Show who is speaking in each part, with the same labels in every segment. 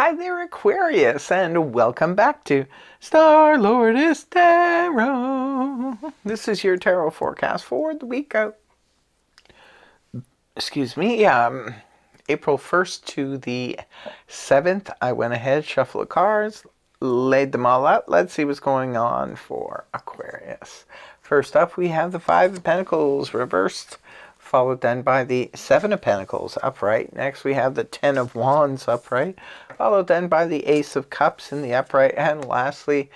Speaker 1: Hi there, Aquarius, and welcome back to Star-Lord's Tarot. This is your tarot forecast for the week of, April 1st to the 7th. I went ahead, shuffled the cards, laid them all out. Let's see what's going on for Aquarius. First up, we have the Five of Pentacles reversed, followed then by the Seven of Pentacles upright. Next we have the Ten of Wands upright, followed then by the Ace of Cups in the upright, and lastly,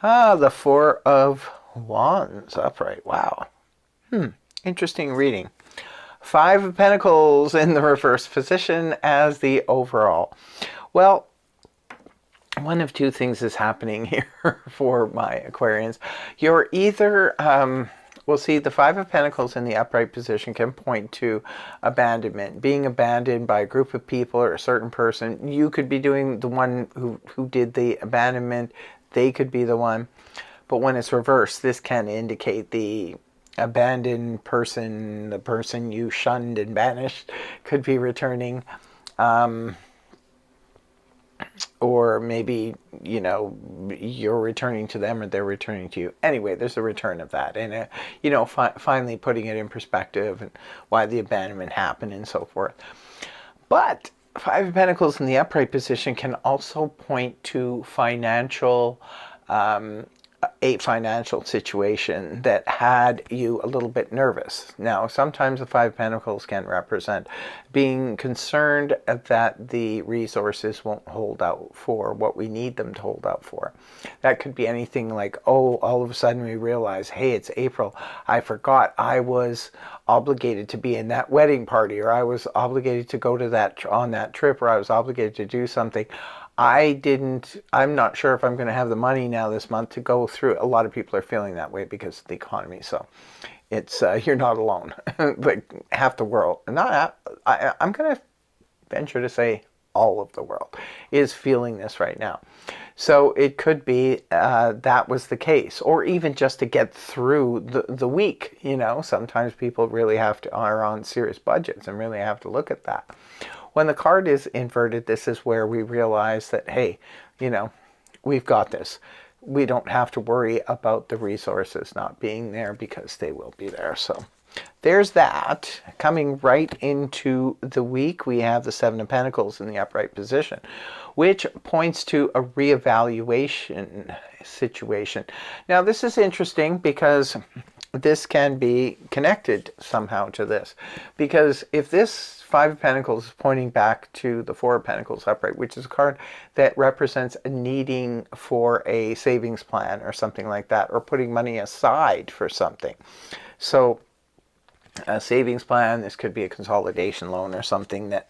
Speaker 1: the Four of Wands upright. Wow. Interesting reading. Five of Pentacles in the reverse position as the overall. Well, one of two things is happening here for my Aquarians. You're either, we'll see, the Five of Pentacles in the upright position can point to abandonment, being abandoned by a group of people or a certain person. You could be doing the one who did the abandonment. They could be the one. But when it's reversed, this can indicate the abandoned person, the person you shunned and banished, could be returning. Or maybe, you're returning to them or they're returning to you. Anyway, there's a return of that. And, finally putting it in perspective and why the abandonment happened and so forth. But Five of Pentacles in the upright position can also point to a financial situation that had you a little bit nervous. Now, sometimes the Five of Pentacles can represent being concerned that the resources won't hold out for what we need them to hold out for. That could be anything like, all of a sudden we realize, hey, it's April. I forgot I was obligated to be in that wedding party, or I was obligated to go to on that trip, or I was obligated to do something. I'm not sure if I'm going to have the money now this month to go through. A lot of people are feeling that way because of the economy. So it's, you're not alone. Like half the world, I'm going to venture to say all of the world is feeling this right now. So it could be that was the case, or even just to get through the week. Sometimes people really are on serious budgets and really have to look at that. When the card is inverted, this is where we realize that, hey, we've got this. We don't have to worry about the resources not being there because they will be there. So there's that. Coming right into the week, we have the Seven of Pentacles in the upright position, which points to a reevaluation situation. Now, this is interesting because this can be connected somehow to this. Because if this Five of Pentacles is pointing back to the Four of Pentacles upright, which is a card that represents a needing for a savings plan or something like that, or putting money aside for something. So a savings plan, this could be a consolidation loan or something that,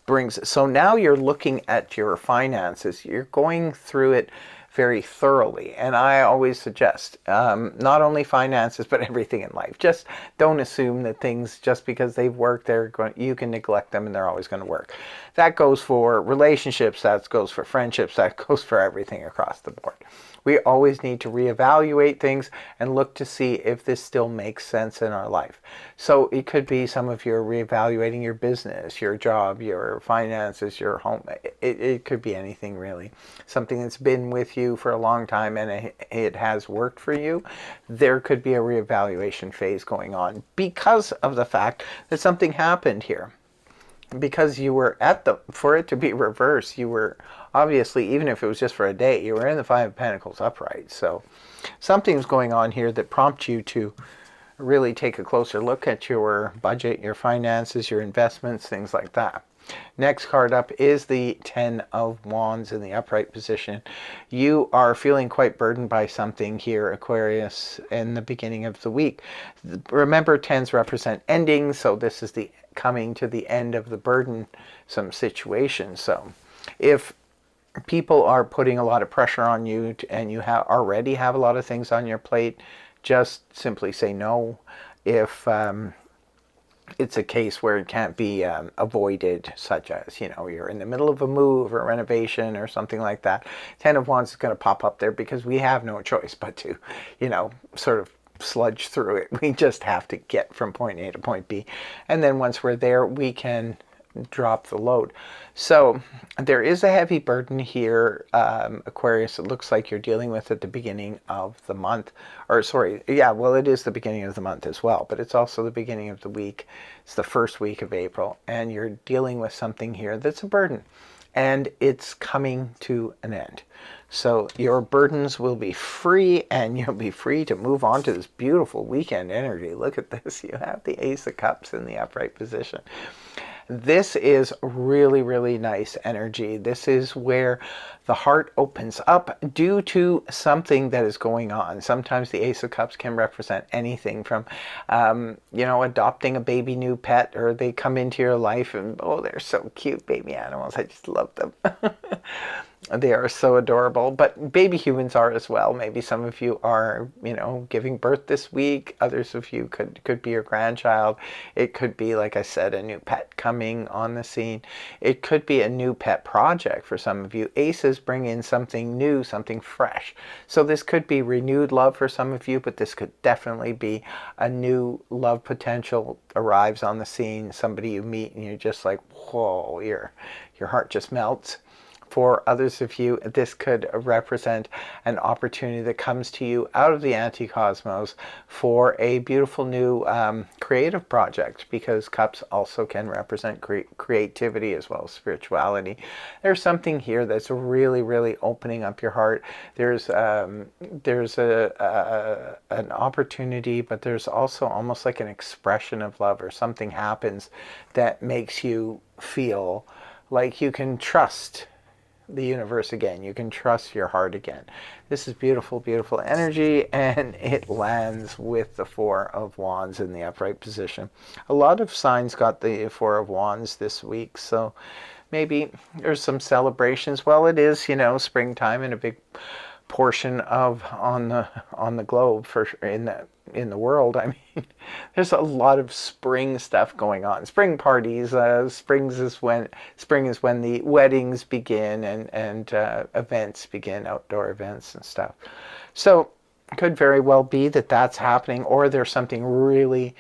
Speaker 1: brings. So now you're looking at your finances. You're going through it very thoroughly. And I always suggest not only finances, but everything in life. Just don't assume that things, just because they've worked, you can neglect them and they're always going to work. That goes for relationships, that goes for friendships, that goes for everything across the board. We always need to reevaluate things and look to see if this still makes sense in our life. So it could be some of your reevaluating your business, your job, your finances, your home. It could be anything really. Something that's been with you for a long time and it has worked for you. There could be a reevaluation phase going on because of the fact that something happened here. Because you were for it to be reversed, you were obviously, even if it was just for a day, you were in the Five of Pentacles upright. So something's going on here that prompts you to really take a closer look at your budget, your finances, your investments, things like that. Next card up is the Ten of Wands in the upright position. You are feeling quite burdened by something here, Aquarius, in the beginning of the week. Remember, tens represent endings, so this is the coming to the end of the burdensome situation. So if people are putting a lot of pressure on you and you already have a lot of things on your plate, just simply say no. If it's a case where it can't be avoided, such as, you're in the middle of a move or renovation or something like that, Ten of Wands is going to pop up there because we have no choice but to, sort of sludge through it. We just have to get from point A to point B. And then once we're there, we can drop the load. So there is a heavy burden here, Aquarius. It looks like you're dealing with at the beginning of the month, or sorry, yeah, well, it is the beginning of the month as well, but it's also the beginning of the week. It's the first week of April, and you're dealing with something here that's a burden, and it's coming to an end. So your burdens will be free, and you'll be free to move on to this beautiful weekend energy. Look at this. You have the Ace of Cups in the upright position. This is really, really nice energy. This is where the heart opens up due to something that is going on. Sometimes the Ace of Cups can represent anything from, adopting a baby new pet, or they come into your life and, oh, they're so cute, baby animals. I just love them. They are so adorable, but baby humans are as well. Maybe some of you are, giving birth this week. Others of you could be your grandchild. It could be, like I said, a new pet coming on the scene. It could be a new pet project for some of you. Aces bring in something new, something fresh. So this could be renewed love for some of you, but this could definitely be a new love potential arrives on the scene. Somebody you meet and you're just like, whoa, your heart just melts. For others of you, this could represent an opportunity that comes to you out of the anti-cosmos for a beautiful new creative project, because cups also can represent creativity as well as spirituality. There's something here that's really, really opening up your heart. There's an opportunity, but there's also almost like an expression of love, or something happens that makes you feel like you can trust the universe again. You can trust your heart again. This is beautiful, beautiful energy, and it lands with the Four of Wands in the upright position. A lot of signs got the Four of Wands this week, so maybe there's some celebrations. Well, it is, springtime in a big portion of on the globe, for in the world. I mean, there's a lot of spring stuff going on. Spring parties. Spring is when the weddings begin, and events begin, outdoor events and stuff. So it could very well be that that's happening, or there's something really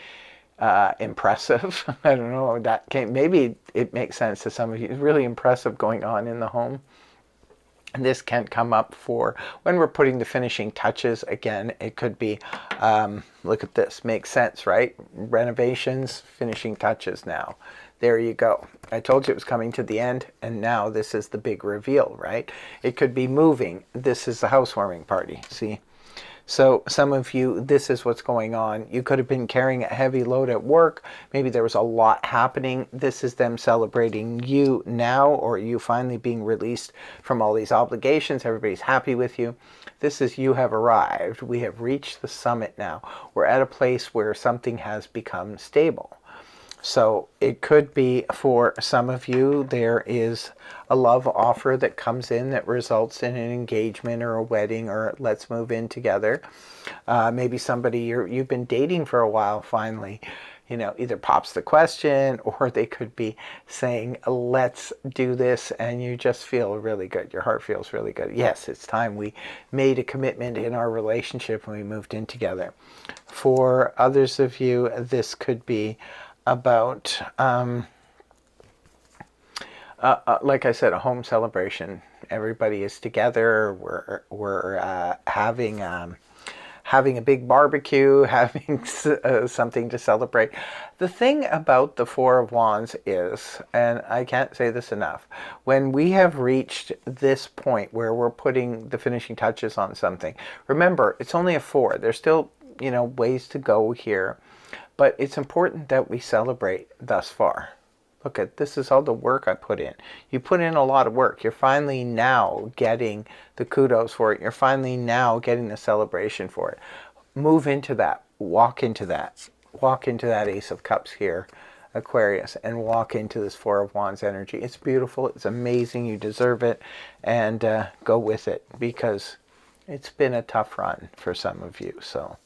Speaker 1: impressive. I don't know. Maybe it makes sense to some of you. It's really impressive going on in the home. And this can come up for when we're putting the finishing touches. Again, it could be, look at this, makes sense, right? Renovations, finishing touches now. There you go. I told you it was coming to the end, and now this is the big reveal, right? It could be moving. This is the housewarming party, see? So some of you, this is what's going on. You could have been carrying a heavy load at work. Maybe there was a lot happening. This is them celebrating you now, or you finally being released from all these obligations. Everybody's happy with you. This is you have arrived. We have reached the summit now. We're at a place where something has become stable. So it could be, for some of you, there is a love offer that comes in that results in an engagement or a wedding, or let's move in together. Maybe somebody you've been dating for a while finally, either pops the question, or they could be saying, let's do this, and you just feel really good. Your heart feels really good. Yes, it's time. We made a commitment in our relationship and we moved in together. For others of you, this could be about, like I said, a home celebration. Everybody is together. We're having a big barbecue, having something to celebrate. The thing about the Four of Wands is, and I can't say this enough, when we have reached this point where we're putting the finishing touches on something, remember, it's only a four. There's still, ways to go here. But it's important that we celebrate thus far. Look at this, is all the work I put in. You put in a lot of work. You're finally now getting the kudos for it. You're finally now getting the celebration for it. Move into that. Walk into that. Walk into that Ace of Cups here, Aquarius, and walk into this Four of Wands energy. It's beautiful. It's amazing. You deserve it. And go with it, because it's been a tough run for some of you. So.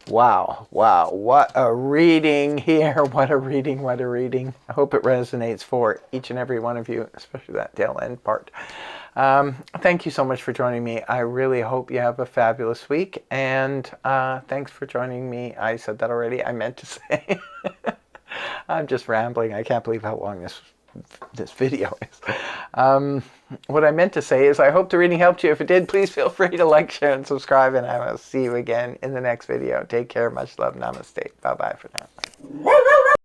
Speaker 1: Wow, what a reading here. What a reading. I hope it resonates for each and every one of you, especially that tail end part. Thank you so much for joining me. I really hope you have a fabulous week, and thanks for joining me. I said that already. I meant to say. I'm just rambling. I can't believe how long this video is. What I meant to say is I hope the reading helped you. If it did, please feel free to like, share, and subscribe, and I will see you again in the next video. Take care. Much love. Namaste. Bye-bye for now.